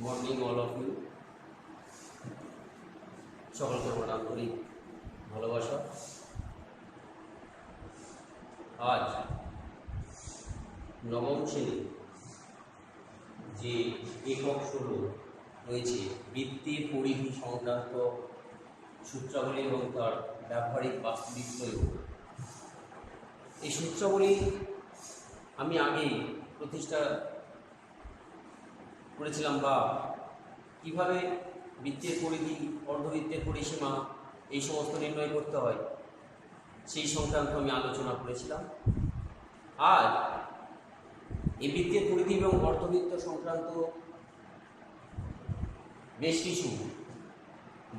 Morning all of you. সকলকে আমার আন্তরিক ভালোবাসা। আজ নবম শ্রেণী যে একক ষোলো রয়েছে বৃত্তের পরিধি সংক্রান্ত সূত্রাবলী এবং তার ব্যবহারিক বাস্তবিক প্রয়োগ, এই সূত্রাবলী আমি আগেই প্রতিষ্ঠা করেছিলাম, বা কীভাবে বৃত্তের পরিধি, অর্ধবৃত্তের পরিসীমা এই সমস্ত নির্ণয় করতে হয় সেই সংক্রান্ত আমি আলোচনা করেছিলাম। আজ এই বৃত্তের পরিধি এবং অর্ধবৃত্ত সংক্রান্ত বেশ কিছু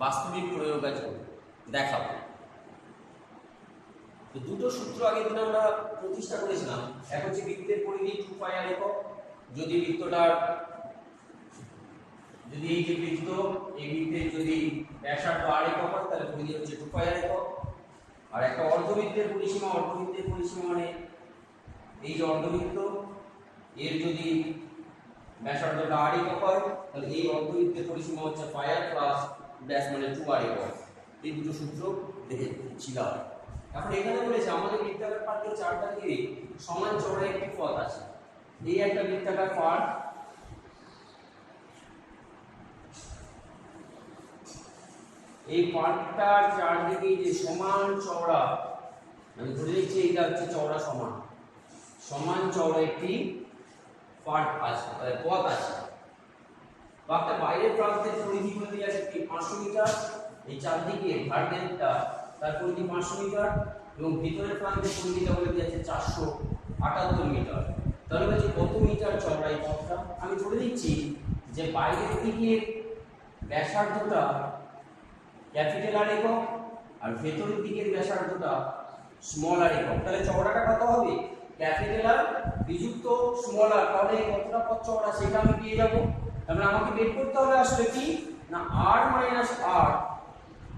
বাস্তবিক প্রয়োগ আছে দেখাবো। তো দুটো সূত্র আগের দিন আমরা প্রতিষ্ঠা করেছিলাম। এক হচ্ছে বৃত্তের পরিধি 2πr একক, যদি এই যে বৃত্ত, এই বৃত্তের যদি ব্যাসার্ধ r একক হয় তাহলে পরিধি হচ্ছে 2πr একক। আর একটা অর্ধবৃত্তের পরিসীমা মানে এই যে অর্ধবৃত্ত, এর যদি ব্যাসার্ধটা r একক হয় তাহলে এই অর্ধবৃত্তের পরিসীমা হচ্ছে πr প্লাস ব্যাস মানে 2r একক। এই দুটো সূত্র দেখেছিলাম। এখন এখানে বলেছে আমাদের বৃত্তাকার পাঠের চারটা দিকে সমান চওড়া একটি পথ আছে। এই একটা বৃত্তাকার পাঠ, এই পাঠটার চারদিকে যে সমান চওড়া, আমি ধরে নিচ্ছি এইটা হচ্ছে চওড়া সমান চওড়া একটি পাঠ আছে, পথ আছে। পাঠটা বাইরের প্রান্তের পরিধি বলতে আছে 500 মিটার, এই চারদিকে ভার্টেনটা তার পরিধি 500 মিটার, এবং ভিতরের প্রান্তের পরিধিটা বলে দিয়েছে 478 মিটার। তাহলে বলছি কত মিটার চওড়া এই পথটা। আমি ধরে নিচ্ছি যে বাইরের দিকের ব্যাসার্ধটা ক্যাপিটাল আর একক আর ভেতরের দিকের ব্যাসার্ধটা স্মল আর একক। তাহলে চওড়াটা কত হবে? ক্যাপিটাল আর বিযুক্ত স্মল আর, তাহলে কতটা পথ চওড়া সেটা আমি পেয়ে যাব। তাহলে আমাকে বের করতে হবে আসলে কি না r - r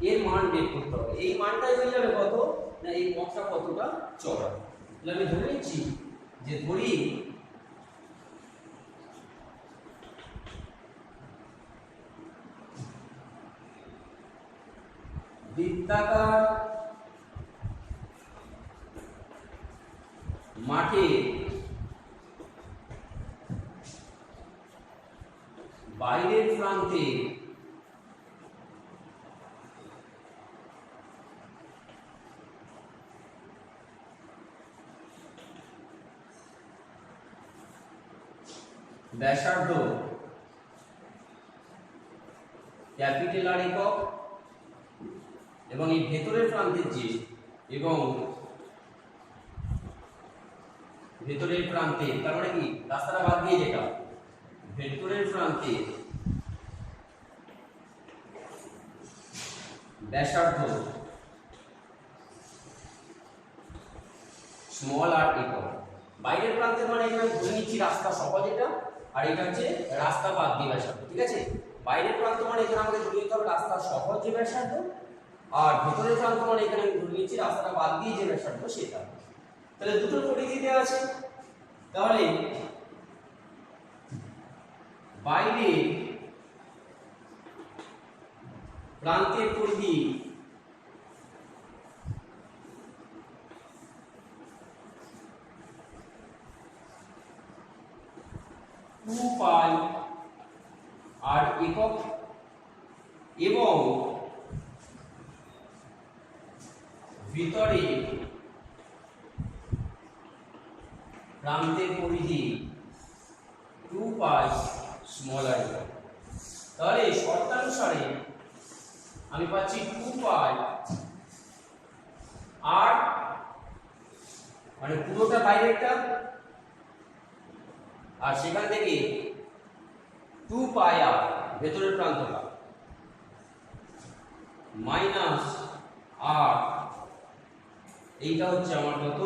এর মান বের করতে হবে। এই মানটাই হয়ে যাবে কত না এই পথটা কতটা চওড়া। তাহলে আমি ধরে নিচ্ছি যে ধরি বৃত্তাকার মাঠে বাইরের প্রান্তে ব্যাসার্ধ ক্যাপিটাল আর একক, এবং এই ভেতরের প্রান্তের যে ভেতরের প্রান্তে তার মানে কি রাস্তাটা বাদ দিয়ে যেটা ভেতরের প্রান্তে ব্যাসার্ধ স্মল আর একক। বাইরের প্রান্তে মানে এখানে ধরে নিচ্ছি রাস্তা সহজ এটা, আর এটা হচ্ছে রাস্তা বাদ দিয়ে ব্যাসার্ধ। ঠিক আছে, বাইরের প্রান্ত মানে এখানে আমাকে ধরে নিতে হবে রাস্তা সহজ যে ব্যাসার্ধ, আর ভেতরের প্রান্ত মানে এখানে আমি ধরে নিচ্ছি রাস্তাটা বাদ দিয়ে যে ব্যাসার্ধ সেটা। তাহলে দুটোর পরিধি দেওয়া আছে। তাহলে বাইরে প্রান্তের পরিধি πr একক, এবং ভিতরে প্রান্তের পরিধি 2π স্মল আর একক। তাহলে শর্তানুসারে আমি পাচ্ছি 2π r মানে পুরোটা বাইরেরটা, আর সেখান থেকে 2πr ভেতরের প্রান্তটা মাইনাস r, এইটা হচ্ছে আমার কত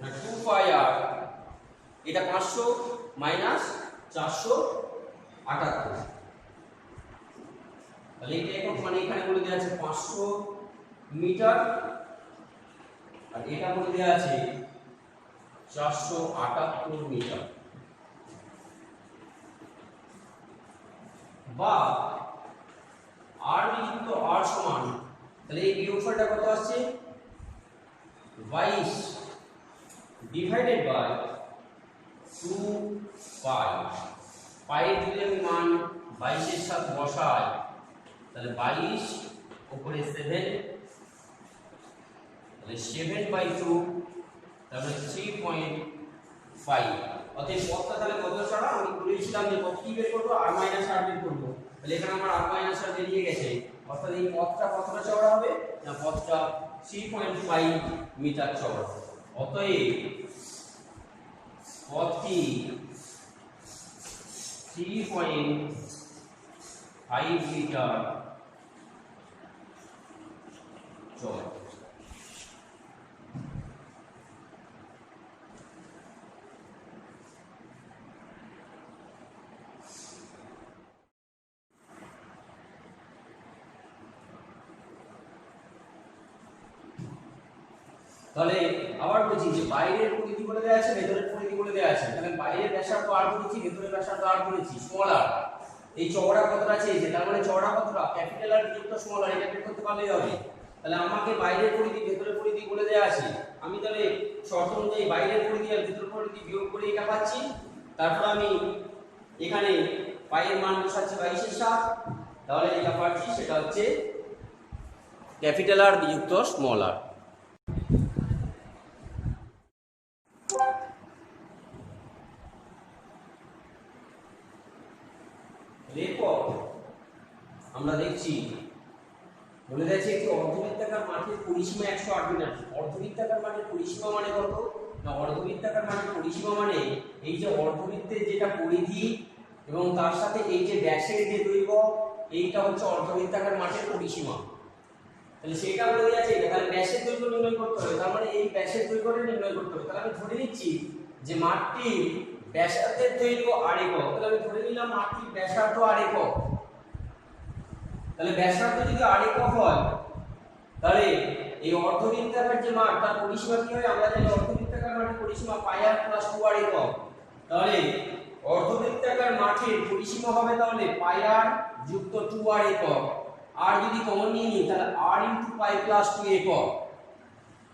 না 2πr, এটা 500 মাইনাস 478। তাহলে এটা একক মানে এখানে বলে দেওয়া আছে 500 মিটার, আর এটা বলে দেওয়া আছে 478 মিটার। বা আর বিযুক্ত আর সমান, তাহলে এই বিয়োগফলটা কত আসছে 22 ডিভাইডেড বাই 2 পাই। পাইয়ের যদি আমি মান 22 এর সাথে বসাই তাহলে 22 উপরে 7, তাহলে 7/2 তাহলে 3.5। অতএব পথটা তাহলে কত ছাড়া আমি বলেছিলাম যে পথ কি বের করবো r - r বের করবো, তাহলে এখানে আমার r - r বেরিয়ে গেছে। অর্থাৎ এই পথটা কতটা চওড়া হবে না পথটা 3.5 মিটার চওড়া। অতএব পথটি 3.5 মিটার চওড়া। তাহলে আবার বলছি যে বাইরের পরিধি বলে দেওয়া আছে, ভেতরের পরিধি বলে দেওয়া আছে। তাহলে বাইরের ব্যাসার্ধ r বলেছি, ভেতরের ব্যাসার্ধ r বলেছি, স্মল r। এই চওড়া কতটা চেয়েছে, তার মানে চওড়া কতটা ক্যাপিটাল R বিযুক্ত স্মল r, এটা বের করতে পারলেই হবে। তাহলে আমাকে বাইরের পরিধি ভেতরের পরিধি বলে দেওয়া আছে, আমি তাহলে শর্ত অনুযায়ী বাইরের পরিধি আর ভেতরের পরিধি বিয়োগ করে এটা পাচ্ছি। তারপর আমি এখানে পাইয়ের মান বসাচ্ছি 22 এর সাথে, তাহলে যেটা পাচ্ছি সেটা হচ্ছে ক্যাপিটাল R বিযুক্ত স্মল r। এরপর আমরা দেখছি বলে দিয়েছে একটি অর্ধবৃত্তাকার মাঠের পরিসীমা 108 মিটার। অর্ধবৃত্তাকার মাঠের পরিসীমা মানে কত না অর্ধবৃত্তাকার মাঠের পরিসীমা মানে এই যে অর্ধবৃত্তের যেটা পরিধি এবং তার সাথে এই যে ব্যাসের যে দৈর্ঘ্য, এইটা হচ্ছে অর্ধবৃত্তাকার মাঠের পরিসীমা। তাহলে সেটা বলে দিয়েছে, তাহলে ব্যাসের দৈর্ঘ্য নির্ণয় করতে হবে, তার মানে এই ব্যাসের দৈর্ঘ্যটা নির্ণয় করতে হবে। তাহলে আমি ধরে নিচ্ছি যে মাঠটির ব্যাসার্ধের দৈর্ঘ্য r একক, তাহলে আমি ধরে নিলাম মাঠটির ব্যাসার্ধ r একক। তাহলে ব্যাসার্ধ যদি r একক হয় তাহলে এই অর্ধবৃত্তাকার যে মাঠ তার পরিসীমা কি হয়, আমরা জানি অর্ধবৃত্তাকার মাঠের পরিসীমা পাই r প্লাস 2r একক। তাহলে অর্ধবৃত্তাকার মাঠের পরিসীমা হবে তাহলে পাই r যুক্ত 2r একক। আর যদি কমন নিয়ে নিই তাহলে r * পাই প্লাস 2 একক,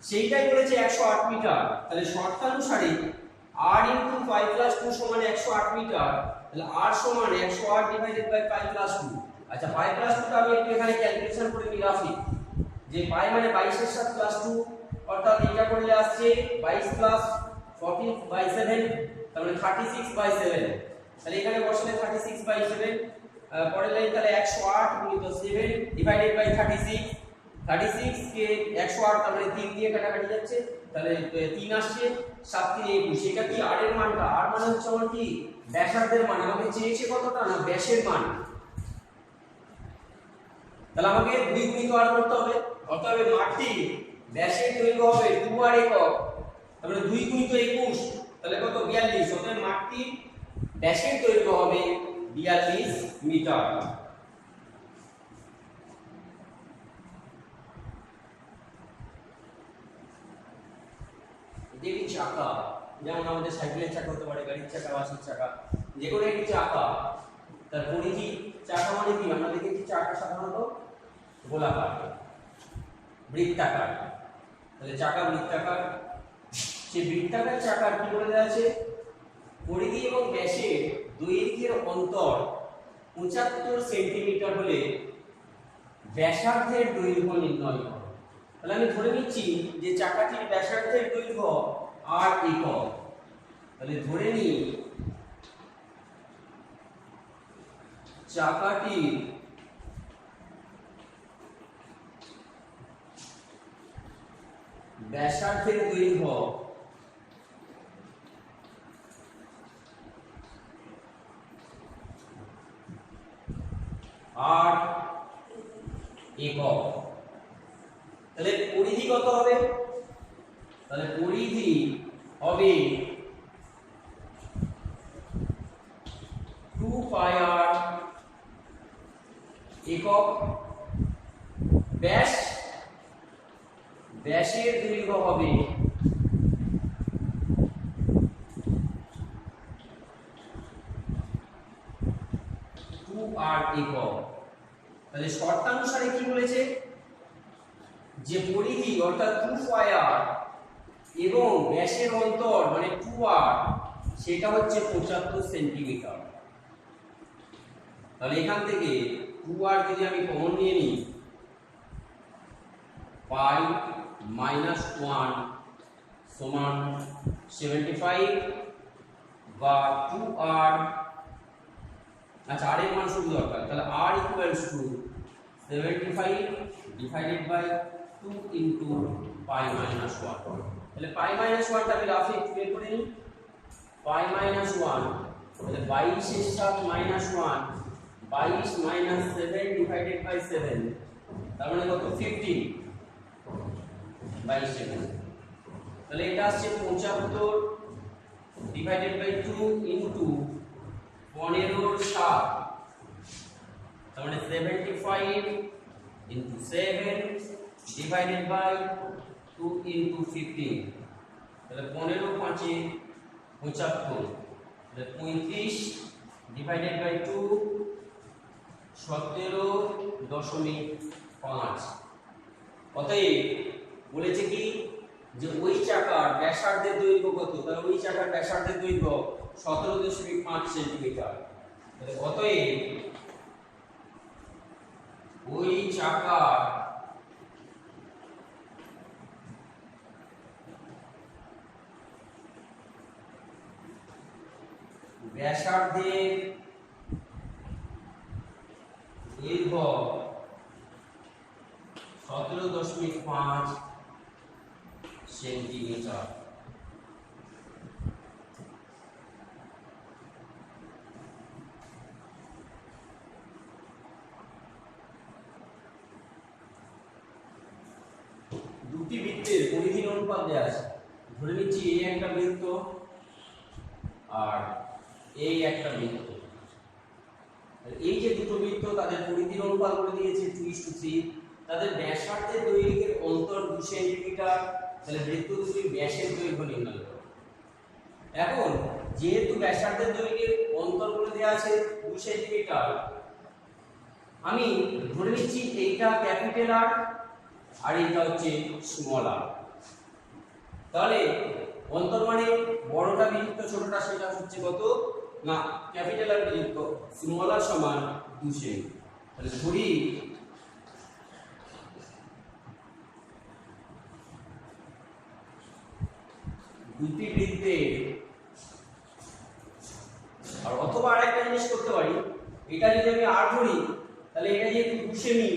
সেইটাই বলেছে 108 মিটার। তাহলে শর্তানুসারে r * পাই প্লাস 2 সমান 108 মিটার, তাহলে r সমান 108 ডিভাইডেড বাই পাই প্লাস 2। আচ্ছা পাই প্লাস 2 টা আমি একটু এখানে ক্যালকুলেশন করে নিই রাফি, যে পাই মানে 22 এর সাথে প্লাস 2, অর্থাৎ এটা করলে আসছে 22 প্লাস 14/7, তাহলে 36/7। তাহলে এখানে বসালে 36/7, পরের লাইন তাহলে 108 গুণিত 7 ডিভাইডেড বাই 36। 36 কে 108 তাহলে 3 দিয়ে কাটাকাটি যাচ্ছে, তাহলে 3 আসছে, 7 3 21। এটা কি r এর মানটা, r মানে হচ্ছে আমার কি ব্যাসার্ধের মান। আমাকে চেয়েছে কতটা না ব্যাসের মান, তাহলে আমাকে 2 গুণিত r করতে হবে। অতএব মাঠটি ব্যাসের দৈর্ঘ্য হবে 2r একক, তাহলে 2 গুণিত 21 তাহলে কত 42। অতএব মাঠটি ব্যাসের দৈর্ঘ্য হবে 42 মিটার। দেখি চাকা, যেমন আমাদের সাইকেলের চাকা হতে পারে, গাড়ির চাকা, বাসের চাকা, যে কোনো একটি চাকা, তার পরিধি চাকা মানে কি আমরা দেখেছি চাকা সাধারণত গোলাকার বৃত্তাকার, তাহলে চাকা বৃত্তাকার। সেই বৃত্তাকার চাকার কি বলে দেওয়া আছে, পরিধি এবং ব্যাসের দৈর্ঘ্যের অন্তর 75 সেন্টিমিটার হলে ব্যাসার্ধের দৈর্ঘ্য নির্ণয় করো। তাহলে আমি ধরে নিচ্ছি যে চাকাটির ব্যাসার্ধের দৈর্ঘ্য r একক, তাহলে ধরে নিই চাকাটির ব্যাসার্ধের দৈর্ঘ্য r একক। তাহলে পরিধি কত হবে, তাহলে পরিধি হবে 2 পাই r একক। ব্যাস ব্যাসের দৈর্ঘ্য হবে 2r আর একক। তাহলে শর্তানুসারে কি বলেছে যে পরিধি অর্থাৎ 2πr এবং ব্যাসের অন্তর মানে 2r সেটা হচ্ছে 75 সেন্টিমিটার। তাহলে এখান থেকে 2r যদি আমি কমন নিয়ে নিই, পাই মাইনাস 1 সমান 75 বা 2r, আচ্ছা আর এর মান শুধু দরকার, তাহলে r equals to 75 divided by 2 into pi minus 1। তাহলে পাই মাইনাস 1 টা আমি রাফে বের করে নিই, পাই মাইনাস 1 তাহলে 22 এর সাথে মাইনাস 1, 22 মাইনাস 7 ডিভাইডেড বাই 7 তার মানে কত 15 বাই 7। তাহলে এটা আসছে 75 ডিভাইডেড বাই 2 ইনটু 15 এর 7 তার মানে 75 ইনটু 7 ডিভাইডেড বাই 2 ইনটু 15 তাহলে 15 5 এ 75 তাহলে 35 ডিভাইডেড বাই 2 17.5। অতএব বলেছে কি যে ওই চাকার ব্যাসার্ধের দৈর্ঘ্য কত, তাহলে ওই চাকার ব্যাসার্ধের দৈর্ঘ্য 17.5 সেন্টিমিটার। তাহলে অতএব ওই চাকার ব্যাসার্ধের দৈর্ঘ্য 17.5 সেন্টিমিটার। দুটি বৃত্তের পরিধির অনুপাত দেওয়া আছে, ধরে নিচ্ছি এই একটা বৃত্ত আর এই একটা বৃত্ত। এই যে দুটো বৃত্ত তাদের পরিধির অনুপাত করে দিয়েছে 2:3, তাদের ব্যাসার্ধের দৈর্ঘ্যের অন্তর 2 সেন্টিমিটার। তাহলে বৃত্ত দুটির ব্যাসের দৈর্ঘ্য নির্ণয় করো। এখন যেহেতু ব্যাসার্ধের দৈর্ঘ্যের অন্তর করে দেওয়া আছে 2 সেন্টিমিটার, আমি ধরে নিচ্ছি এইটা ক্যাপিটাল আর আর এইটা হচ্ছে স্মল আর। তাহলে অন্তর মানে বড়টা বিযুক্ত ছোটটা, সেটা হচ্ছে কত না ক্যাপিটাল আর বিযুক্ত স্মল আর সমান 2 সেমি। তাহলে ধরি দুটি বৃত্তের, আর অথবা আরেকটা জিনিস করতে পারি, এটা যদি আমি আর ধরি তাহলে এটা যেহেতু 2 সেমি,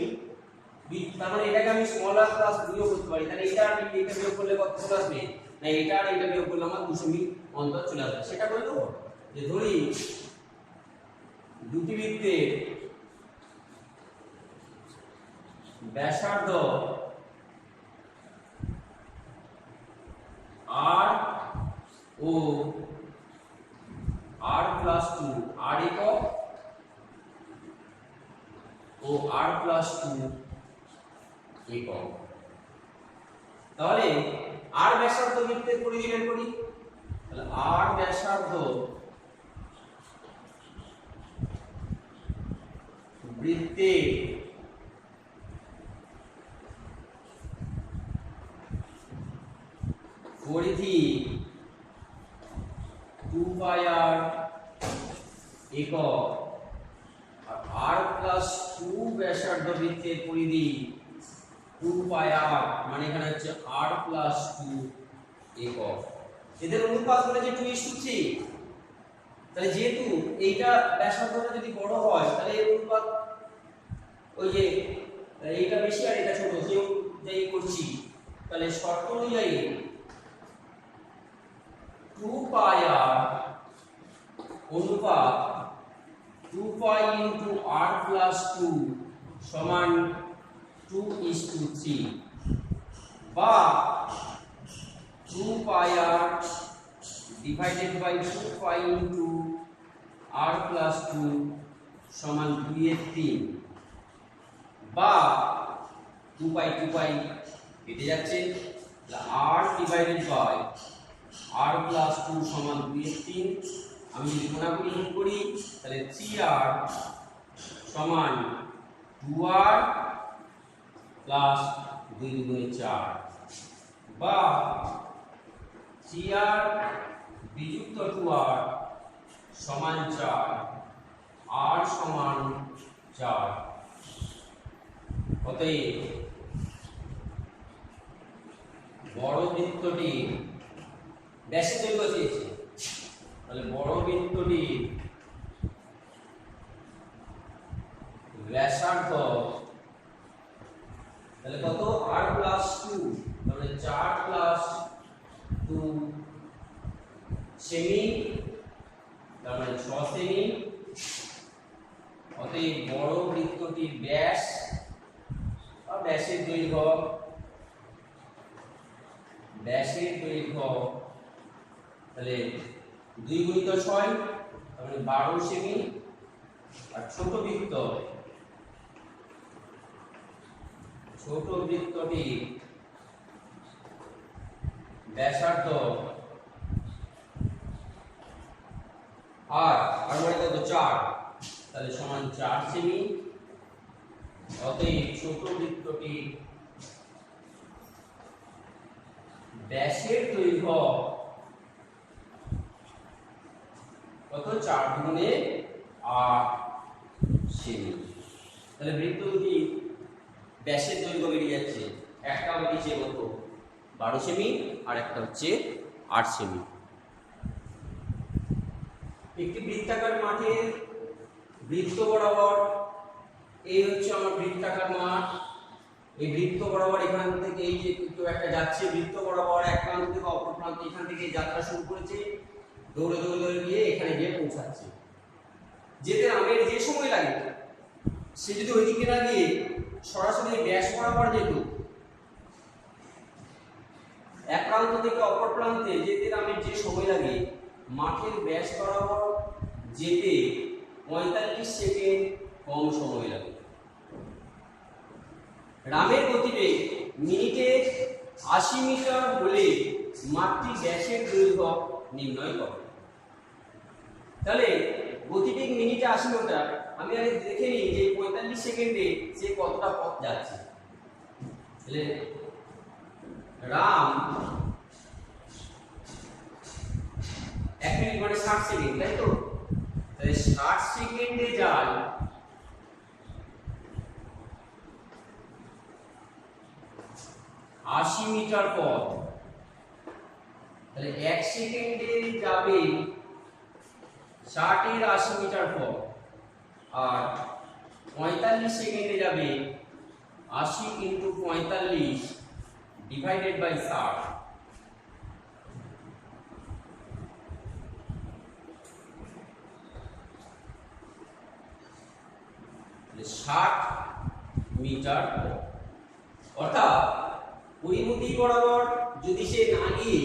তার মানে এটাকে আমি স্মল আর প্লাস বিয়োগ করতে পারি। তাহলে এটা আর এটা বিয়োগ করলে কত আসবে না, এটা আর এটা বিয়োগ করলে আমার 2 সেমি অন্তর চলে আসবে। সেটা করে দেবো যে ধরি দুটি বৃত্তের ব্যাসার্ধ r ও r+2, r একক ও r+2 একক। তাহলে r ব্যাসার্ধ বৃত্তের পরিধি বের করি। তাহলে r ব্যাসার্ধ বৃত্তের পরিধি 2πr একক আর r+2 ব্যাসার্ধ বৃত্তের পরিধি 2πr, মানে এখানে হচ্ছে r+2 একক। এদের অনুপাত বলেছে 2:3। তাহলে যেহেতু এইটা ব্যাসার্ধটা যদি বড় হয় তাহলে এর অনুপাত ওই যে এইটা বেশি আর এটা ছোট, যেই করছি তাহলে শর্ত অনুযায়ী 2πr অনুপাত 2π ইনটু r+2 সমান 2:3 বা 2πr divided by 2π into r+2 সমান 2/3 বা 2π কেটে যাচ্ছে, r ডিভাইডেড বাই r+2 সমান 2/3। আমি যদি গুণাগুণি গুণ করি তাহলে 3r সমান 2r প্লাস 2 দুগুণে 4 বা 3r বিযুক্ত 2r সমান 4 r সমান 4। অতএব বড় বৃত্তটি ব্যাসের দৈর্ঘ্য চেয়েছে, তাহলে বড় বৃত্তটি ব্যাসার্ধ তাহলে কত r প্লাস 2 তাহলে 4 প্লাস 2 সেমি, তার মানে 6 সেমি। অতএব বড় বৃত্তটির ব্যাস বা ব্যাসের দৈর্ঘ্য তাহলে 2 গুণিত 6 তার মানে 12 সেমি। আর ছোট বৃত্তটি ব্যাসার্ধ আর মানে কত 4 তাহলে সমান 4 সেমি। অতএব ছোট বৃত্তটি ব্যাসের দৈর্ঘ্য কত 4 গুণে 8 সেমি। তাহলে বৃত্ত দুটি ব্যাসের দৈর্ঘ্য বেরিয়ে যাচ্ছে, একটা বেরিয়েছে কত 12 সেমি আর একটা হচ্ছে 8 সেমি। একটি বৃত্তাকার মাঠের বৃত্ত বরাবর এই হচ্ছে আমার বৃত্তাকার মাঠ। এই বৃত্ত বরাবর এখান থেকে এই যে কেউ একটা যাচ্ছে বৃত্ত বরাবর এক প্রান্ত থেকে অপর প্রান্তে, এখান থেকে যাত্রা শুরু করেছে, দৌড়ে দৌড়ে দৌড়ে গিয়ে এখানে গিয়ে পৌঁছাচ্ছে। যেতে রামের যে সময় লাগে সে যদি ওইদিকে না গিয়ে সরাসরি ব্যাস বরাবর যেত, এক প্রান্ত থেকে অপর প্রান্তে যেতে রামের যে সময় লাগে মাঠের ব্যাস বরাবর যেতে 45 সেকেন্ড কম সময় লাগে। রামের গতিবেগ মিনিটে 80 মিটার হলে মাঠটি ব্যাসের দৈর্ঘ্য নির্ণয় করে। তাহলে গতিবেগ মিনিটে 80 মিটার, আমি আগে দেখে নিই যে 45 সেকেন্ডে সে কতটা পথ যাচ্ছে। তাহলে রাম 1 মিনিট মানে 60 সেকেন্ড, তাই তো? তাহলে 60 সেকেন্ডে যায় 80 মিটার পথ। তাহলে 1 সেকেন্ডে যাবে 60 এর 80 মিটার পথ, আর 45 সেকেন্ডে যাবে 80 × 45 ডিভাইডেড বাই 60। 60 মিটার পথ। অর্থাৎ পরিমিতি বরাবর যদি সে না গিয়ে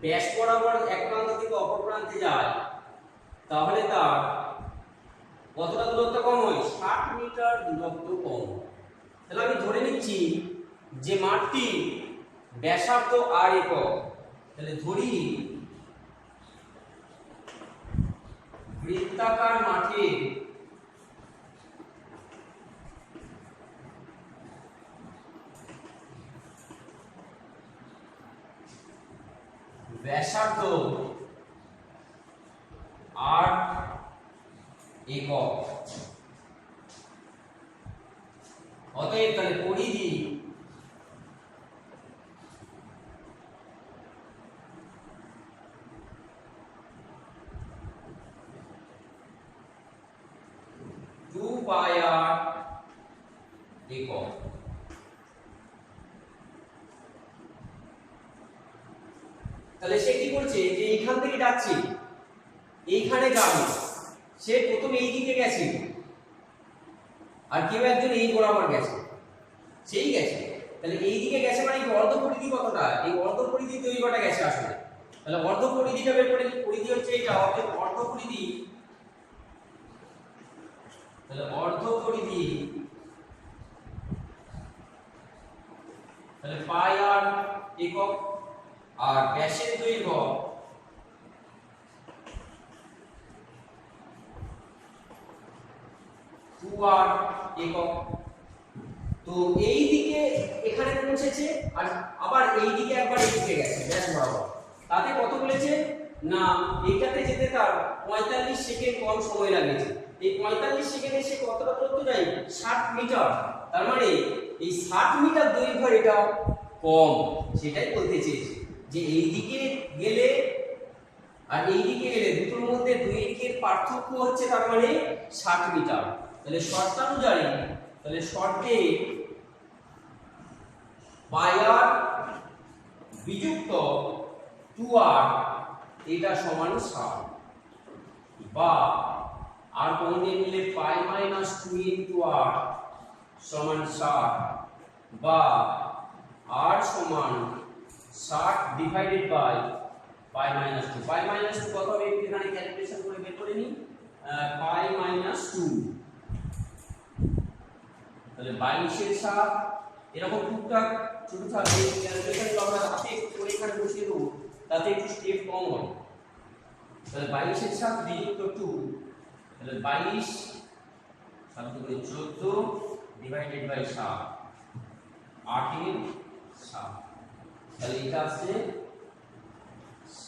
ব্যাস বরাবর এক প্রান্ত থেকে অপর প্রান্তে যায় তাহলে তার কতটা দূরত্ব কম হয়? 60 মিটার দূরত্ব কম। তাহলে আমি ধরে নিচ্ছি যে মাঠটি ব্যাসার্ধ আর একক। তাহলে ধরি বৃত্তাকার মাঠে ব্যাসার্ধ 8 একক। অতএব তাহলে পরিধি একক। তাহলে সে কি করছে যে এইখান থেকে যাচ্ছে এইখানে যাবে, সে প্রথমে এই দিকে গেছে আর কেউ একজন এই বরাবর গেছে, সেই গেছে। তাহলে এই দিকে গেছে মানে অর্ধ পরিধি কতটা? এই অর্ধ পরিধি দৈর্ঘ্যটা গেছে আসলে। তাহলে অর্ধ পরিধিটা বের করে, পরিধি হচ্ছে এটা, অর্ধ পরিধি। তাহলে অর্ধ পরিধি তাহলে পাই আর একক, আর ব্যাসের দৈর্ঘ্য 2r একক। তো এই দিকে এখানে পৌঁছেছে আর আবার এই দিকে একবার এদিকে গেছে ব্যাস বরাবর। তাতে কত বলেছে না এইটাতে যেতে তার 45 সেকেন্ড কম সময় লাগেছে। এই 45 সেকেন্ডে সে কতটা দূরত্ব যায় 60 মিটার। তার মানে এই 60 মিটার দৈর্ঘ্য এটা কম, সেটাই বলতে চেয়েছে যে এই দিকে গেলে আর এই দিকে গেলে দুটোর মধ্যে দৈর্ঘ্যের পার্থক্য হচ্ছে তার মানে 60 মিটার। তাহলে শর্তানুযায়ী তাহলে শর্তে পাইআর বিযুক্ত 2r এটা সমান 60 বা আর কোন দিয়ে নিলে পাই মাইনাস 2 ইনটু r সমান 60 বা r সমান 60 divided by pi minus 2। Pi minus 2 কত হবে এখানে ক্যালকুলেশন করে বের করে নিই। পাই মাইনাস 2 তাহলে 22 এর 7 এরকম টুকটাক ছোট থাকবে ক্যালকুলেশন আমরা হাতে করে এখানে বসিয়ে দেবো, তাতে একটু স্টেপ কম হবে। তাহলে 22 এর 7 বিযুক্ত 2 তাহলে 22 7 করে 14 ডিভাইডেড বাই 7 8 এর 7 তাহলে এটা আসছে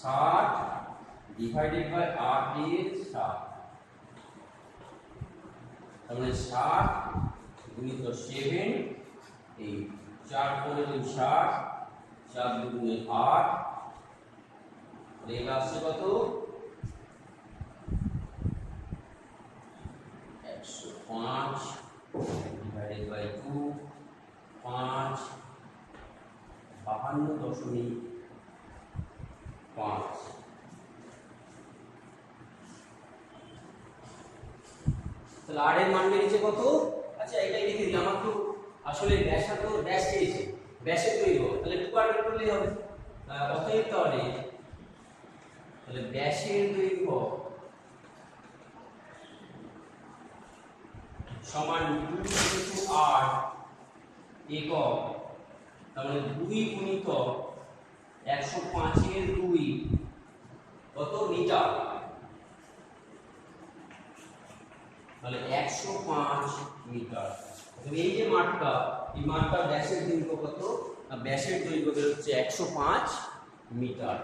60 ডিভাইডেড বাই 8 এর 7 তাহলে 60 গুণিত 7 এই 4 করে 60 4 দুগুণে 8 তাহলে এটা আসছে কত 105 ডিভাইডেড বাই 2 5 52.5 তাহলে আর এর মান বেরিয়েছে কত। আচ্ছা এটাই লিখে দিই, আমার তো আসলে ব্যাসার্ধ ব্যাস চেয়েছে, ব্যাসের দৈর্ঘ্য তাহলে 2r বের করলেই হবে। অতএব তাহলে ব্যাসের দৈর্ঘ্য সমান 2 ইনটু r একক তাহলে 2 গুণিত 105 এর 2 কত মিটার তাহলে 105 মিটার। এই যে মাঠটা এই মাঠটা ব্যাসের দৈর্ঘ্য কত না ব্যাসের দৈর্ঘ্য বের হচ্ছে 105 মিটার।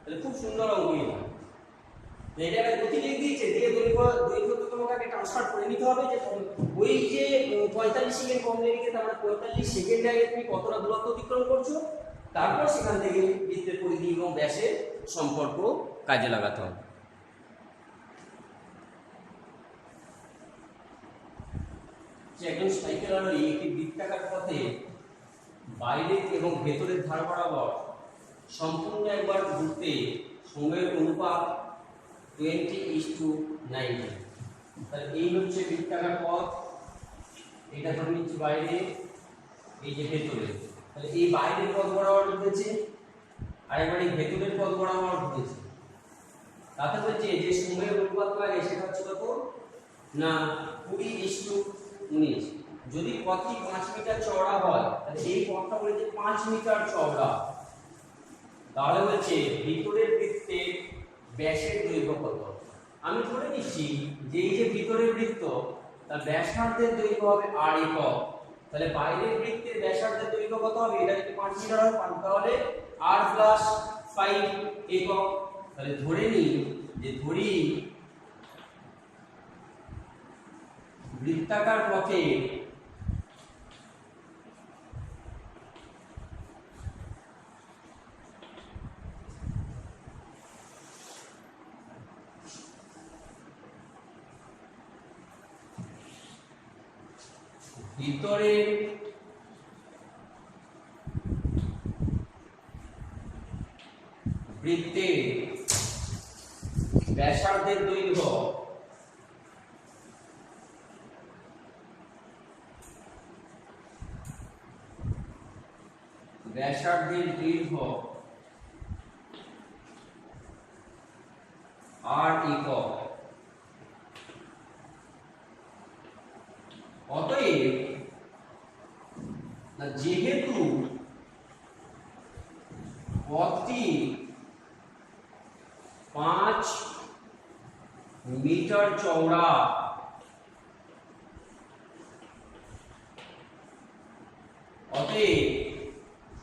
তাহলে খুব সুন্দর অঙ্কই হয়। এটা একটা গতি লিখে দিয়েছে দিয়ে দৈর্ঘ্য তো তোমাকে ট্রান্সফার করে নিতে হবে যে ওই যে 45 সেকেন্ড কম লেগেছে তার মানে 45 সেকেন্ড আগে তুমি কতটা দূরত্ব অতিক্রম করছো, তারপর সেখান থেকে বৃত্তের পরিধি এবং ব্যাসের সম্পর্ক কাজে লাগাতে হবে। একজন সাইকেল আরোহী একটি বৃত্তাকার পথে বাইরে এবং ভেতরের ধার বরাবর সম্পূর্ণ একবার ঘুরতে সময়ের অনুপাত 20:90। তাহলে এই হচ্ছে বৃত্তাকার পথ, এটা ধরে নিচ্ছি বাইরে, এই যে ভেতরে। তাহলে এই বাইরের পথ বরাবর ঘুরেছে আর একবার এই ভেতরের পথ বরাবর ঘুরেছে। তাতে হচ্ছে যে সময়ের অনুপাত লাগে সেটা হচ্ছে কত না 20:19। যদি পথটি 5 মিটার চওড়া হয় তাহলে এই পথটা বলেছে 5 মিটার চওড়া, তাহলে হচ্ছে ভিতরের বৃত্তের ব্যাসের দৈর্ঘ্য কত। আমি ধরে নিচ্ছি যে এই যে ভিতরের বৃত্ত তার ব্যাসার্ধের দৈর্ঘ্য হবে r একক। তাহলে বাইরের বৃত্তের ব্যাসার্ধের দৈর্ঘ্য কত হবে, এটা যদি 5 মিটার হয় তাহলে r + 5 একক। তাহলে ধরে নিই যে বৃত্তাকার পথে ভিতরের বৃত্তের ব্যাসার্ধের দৈর্ঘ্য r একক। অতএব যেহেতু পথটি 5 মিটার চওড়া অতএব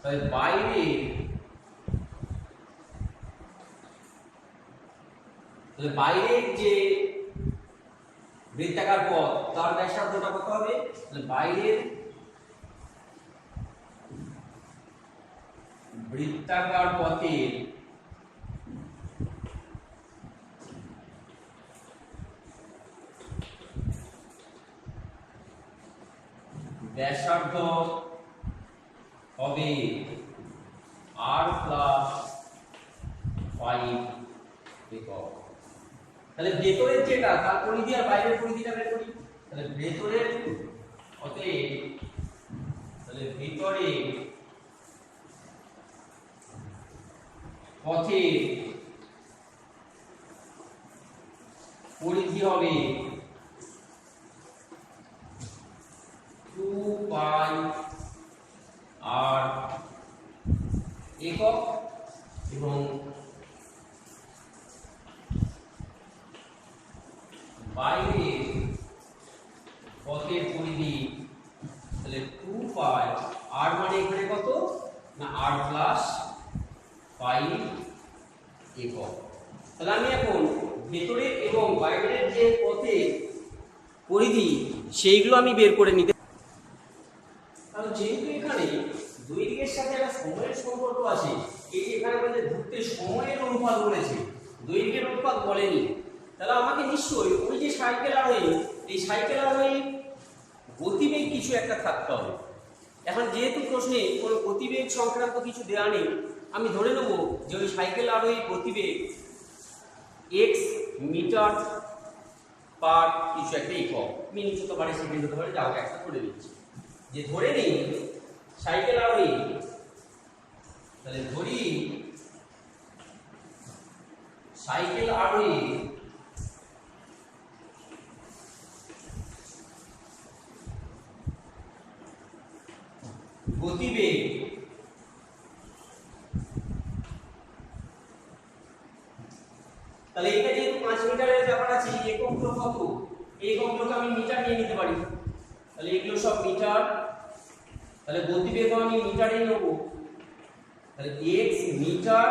তাহলে বাইরের যে বৃত্তাকার পথ তার ব্যাসার্ধটা কত হবে? তাহলে বাইরের বৃত্তাকার পথের ব্যাসার্ধ হবে r+5 একক। তাহলে ভেতরের যেটা তার পরিধি আর বাইরের পরিধিটা বের করি। তাহলে ভেতরের অতএব তাহলে ভেতরে পথের পরিধি হবে 2πr একক এবং বাইরের পথের পরিধি তাহলে 2π r মানে এখানে কত না r+5 একক। তাহলে আমি এখন ভেতরের এবং বাইরের যে পথের পরিধি সেইগুলো আমি বের করে নিতে। তাহলে যেহেতু এখানে দৈর্ঘ্যের সাথে একটা সময়ের সম্পর্ক আছে, এই যে এখানে বলতে ধরতে সময়ের অনুপাত বলেছে, দৈর্ঘ্যের অনুপাত বলেনি, তাহলে আমাকে নিশ্চয়ই ওই যে সাইকেল আরোহী, এই সাইকেল আরোহী গতিবেগ কিছু একটা থাকতে হবে। এখন যেহেতু প্রশ্নে কোনো গতিবেগ সংক্রান্ত কিছু দেওয়া নেই, আমি ধরে নেব যে ওই সাইকেল আরোহী গতিবেগ x মিটার পার কিছু একটা একক, মিনিট হতে পারে, সেকেন্ড হতে পারে, যাও একটা করে দিচ্ছি। যে ধরে নিই সাইকেল আরোহী, তাহলে ধরি সাইকেল আরোহী গতিবেগ তাহলে এটা যেহেতু 5 মিটারের ব্যাপার আছে, এককগুলো কত, এই এককগুলোকে আমি মিটার নিয়ে নিতে পারি। তাহলে এগুলো সব মিটার, তাহলে গতিবেগ আমি মিটারে নেব। তাহলে x মিটার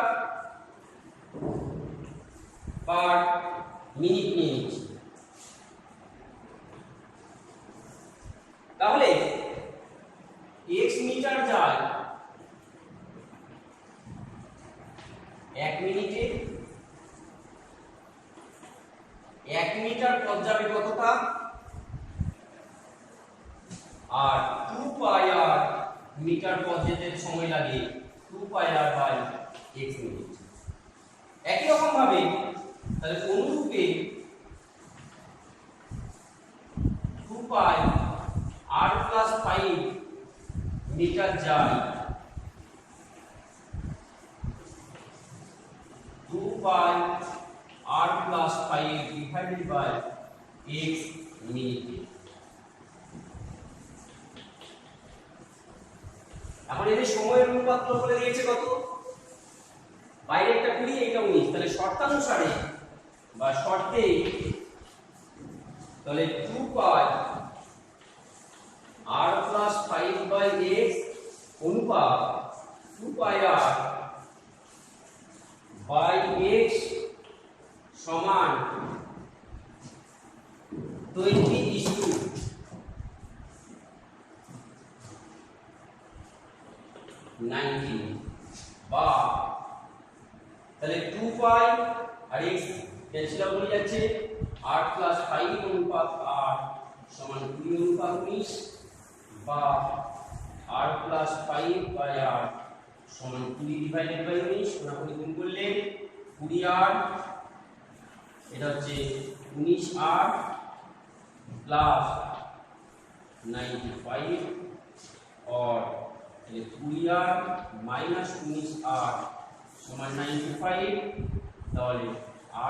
পার মিনিট নিয়ে নিচ্ছি। তাহলে x মিটার যায় 1 মিনিটে, 1 মিটার পথ যাবে কতটা, আর 2πr মিটার পথ যেতে সময় লাগে 2πr/x মিনিট। একই রকম ভাবে তাহলে অনুরূপে 2πr+5 মিটার যায় 2πr+5/x মিনিটে। এখন এদের সময়ের অনুপাত বলে দিয়েছে কত, বাইরে একটা 20, এটা 19, তাহলে শর্তানুসারে বা শর্তে তাহলে 2πr+5/x অনুপাত 2πr/x সমান 20:19 বা তাহলে 2π আর x ক্যান্সেল আউট হয়ে যাচ্ছে, r+5 অনুপাত r সমান 20:19 বা r+5/r সমান 20/19, ওনাকে গুণ করলে 20r, এটা হচ্ছে 19r প্লাস 95 और 20r মাইনাস 19r সমান 95, তাহলে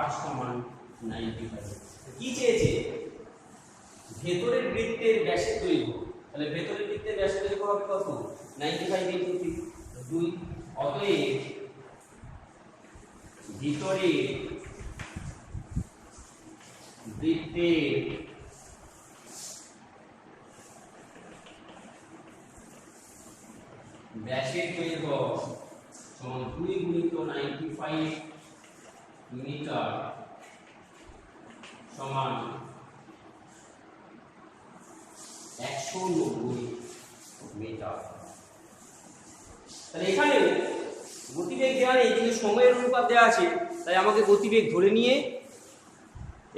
r সমান 95। কি চেয়েছে, ভেতরের বৃত্তের ব্যাসের দৈর্ঘ্য। তাহলে ভেতরের বৃত্তের ব্যাসের দৈর্ঘ্য হবে কত, 95 × 2। অতএব ভিতরের বৃত্তের ব্যাসের দৈর্ঘ্য সমান 2 গুণিত 95 মিটার সমান 190 মিটার। তাহলে এখানে গতিবেগ দেওয়া নেই কিন্তু সময়ের অনুপাত দেওয়া আছে, তাই আমাকে গতিবেগ ধরে নিয়ে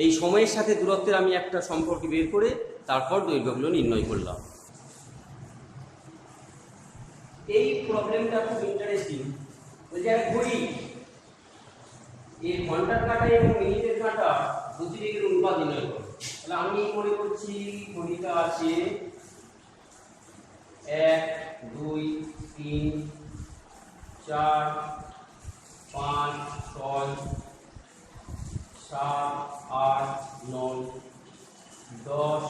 এই সময়ের সাথে দূরত্বের আমি একটা সম্পর্ক বের করে তারপর দৈর্ঘ্যগুলো নির্ণয় করলাম। এই প্রবলেমটা খুব ইন্টারেস্টিং। ওই যে ঘড়ি, এই ঘন্টার কাঁটা এবং মিনিটের কাঁটা গতিবেগের অনুপাত নির্ণয় করো। তাহলে আমি মনে করছি ঘড়িটা আছে 1 2 3 4 5 6 7 8 9 10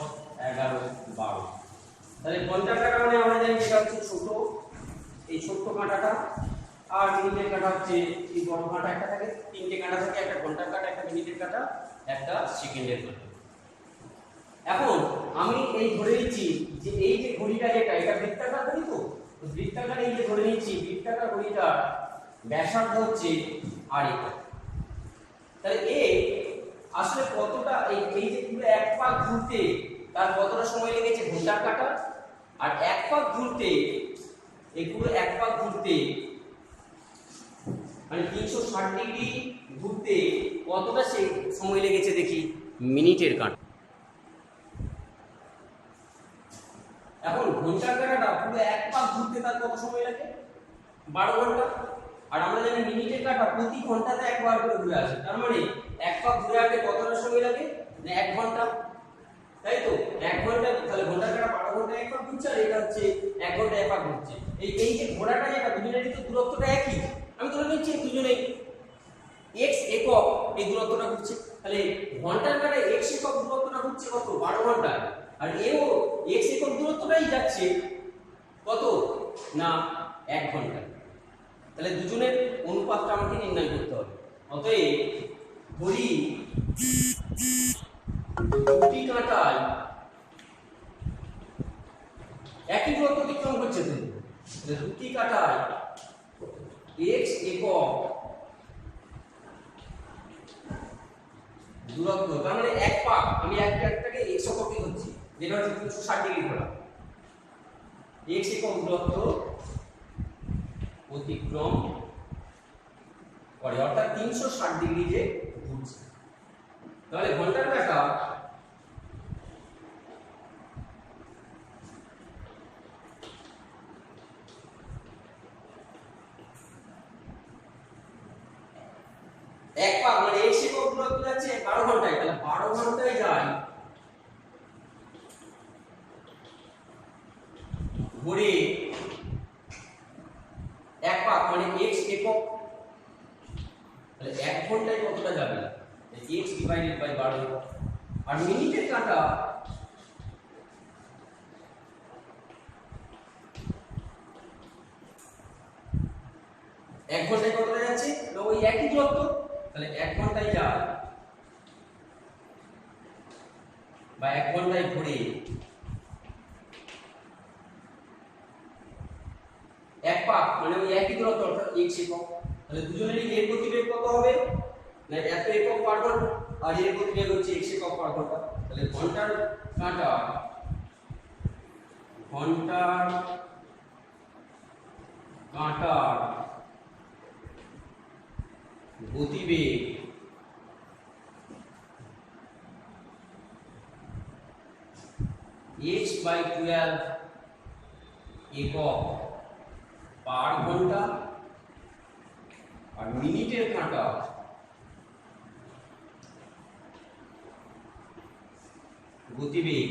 11 12। তাহলে ঘন্টার কাঁটা মানে আমরা জানি এটা হচ্ছে ছোট, এই ছোট্ট কাঁটাটা, আর মিনিটের কাঁটা হচ্ছে এই বড় কাঁটা একটা থাকে। তিনটে কাঁটা থাকে, একটা ঘন্টার কাঁটা, একটা মিনিটের কাঁটা, একটা সেকেন্ডের কাঁটা। এখন আমি এই ধরে নিচ্ছি যে এই যে ঘড়িটা যেটা, এটা বৃত্তাকার ঘড়ি, তো বৃত্তাকার এই যে ধরে নিচ্ছি বৃত্তাকার ঘড়িটা ব্যাসার্ধ হচ্ছে আর এটা। তাহলে এ আসলে কতটা এই যে পুরো এক পাক ঘুরতে তার কতটা সময় লেগেছে ঘন্টার কাঁটা, আর এক পাক ঘুরতে এই পুরো এক পাক ঘুরতে মানে 360 ডিগ্রি ঘুরতে কতটা সে সময় লেগেছে দেখি মিনিটের কাঁটা। এখন ঘন্টার কাঁটাটা পুরো এক পাক ঘুরতে তার কত সময় লাগে? 12 ঘন্টা। আর আমরা জানি মিনিটের কাঁটা প্রতি ঘন্টাতে একবার করে ঘুরে আসে, তার মানে এক পাক ঘুরে আসতে কতটা সময় লাগে? না 1 ঘন্টা, তাই তো? 1 ঘন্টা, তাহলে ঘন্টার কাঁটা 12 ঘন্টা এক পাক ঘুরছে, আর এটা হচ্ছে 1 ঘন্টা এক পাক ঘুরছে। এই যে ঘোড়াটা যেটা, দুজনেরই তো দূরত্বটা একই। আমি ধরে নিচ্ছি দুজনেই x একক এই দূরত্বটা ঘুরছে, তাহলে ঘন্টার কাঁটা x একক দূরত্বটা ঘুরছে কত? 12 ঘন্টা। আর এও x একক দূরত্বটাই যাচ্ছে কত? না 1 ঘন্টা। তাহলে দুজনের অনুপাতটা আমাকে নির্ণয় করতে হবে। অতএব ঘড়ি দুটি কাঁটায় একই দূরত্ব অতিক্রম করছে, তো দুটি কাঁটায় x একক দূরত্ব, তার মানে এক পাক, আমি একটাকে x এককে হচ্ছে যেটা হচ্ছে 360 ডিগ্রি ঘোরা, x একক দূরত্ব অতিক্রম করে, অর্থাৎ 360 ডিগ্রি যে ঘুরছে। তাহলে ঘন্টার কাঁটা এক পাক মানে x একক দূরত্ব যাচ্ছে 12 ঘন্টায়, তাহলে 12 ঘন্টায় যায় ঘুরে এক পাক মানে x একক, তাহলে 1 ঘন্টায় কতটা যাবে? x divided by 12। আর মিনিটের কাঁটা এক ঘন্টায় কতটা যাচ্ছে? না ওই একই দূরত্ব, তাহলে 1 ঘন্টায় যায় বা 1 ঘন্টায় ঘুরে এক পাক মানে ওই একই দূরত্ব, অর্থাৎ x একক। তাহলে দুজনেরই এর গতিবেগ কত হবে? না এত একক পার ঘন্টা, আর এর গতিবেগ হচ্ছে x একক পার ঘন্টা। তাহলে ঘন্টার কাঁটা কাঁটার গতিবেগ x/12 একক পার ঘন্টা, আর মিনিটের কাঁটা গতিবেগ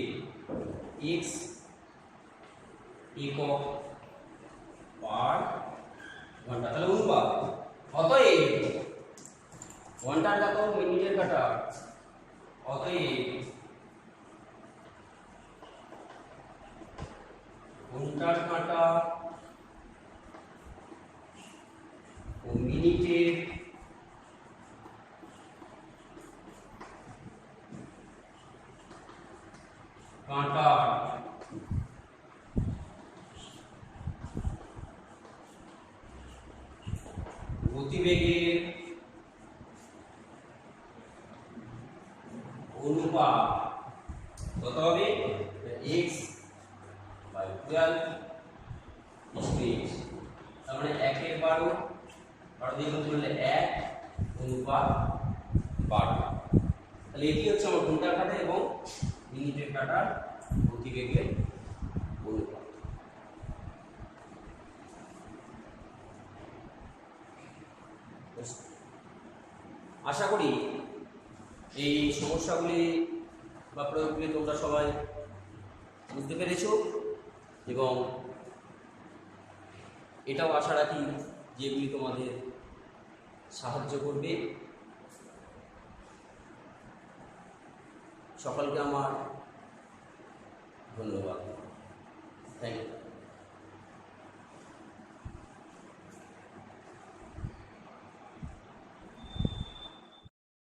x একক পার ঘন্টা। তাহলে অনুপাত, অতএব ঘন্টার কাঁটা মিনিটের কাঁটা, অতএব ঘন্টার কাঁটা ও মিনিটের কাঁটার গতিবেগের অনুপাত কত হবে x বাই 12 স্পিড, তার মানে 1 এর 12 দিয়ে গুণ করলে 1 অনুপাত 12। তাহলে এটি হচ্ছে আমার ঘন্টার কাঁটা এবং মিনিটের কাঁটার গতিবেগের অনুপাত। আশা করি এই সমস্যাগুলি বা প্রয়োগগুলি তোমরা সবাই বুঝতে পেরেছো এবং এটাও আশা রাখি যেগুলি তোমাদের সাহায্য করবে। সকলকে আমার ধন্যবাদ। Thank you.